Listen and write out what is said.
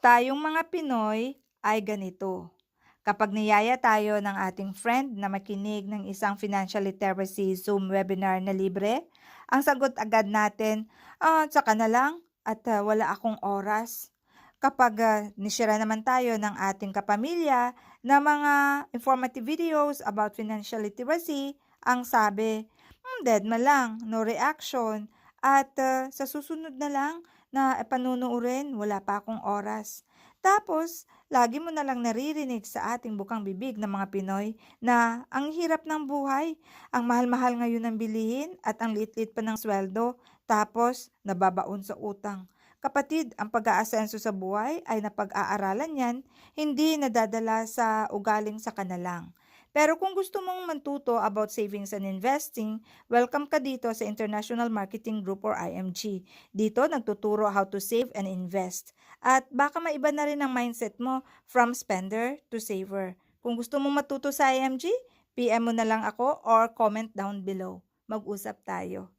Tayong mga Pinoy ay ganito. Kapag niyaya tayo ng ating friend na makinig ng isang financial literacy Zoom webinar na libre, ang sagot agad natin, tsaka na lang at wala akong oras. Kapag nisira naman tayo ng ating kapamilya na mga informative videos about financial literacy, ang sabi, dead ma lang, no reaction, at sa susunod na lang na panunuorin, wala pa akong oras. Tapos, lagi mo na lang naririnig sa ating bukang bibig ng mga Pinoy na ang hirap ng buhay, ang mahal-mahal ngayon ng bilihin at ang liit-liit pa ng sweldo, tapos nababaon sa utang. Kapatid, ang pag-aasenso sa buhay ay napag-aaralan yan, hindi nadadala sa ugaling sa kanalang. Pero kung gusto mong mantuto about savings and investing, welcome ka dito sa International Marketing Group or IMG. Dito nagtuturo how to save and invest. At baka maiba na rin ang mindset mo from spender to saver. Kung gusto mong matuto sa IMG, PM mo na lang ako or comment down below. Mag-usap tayo.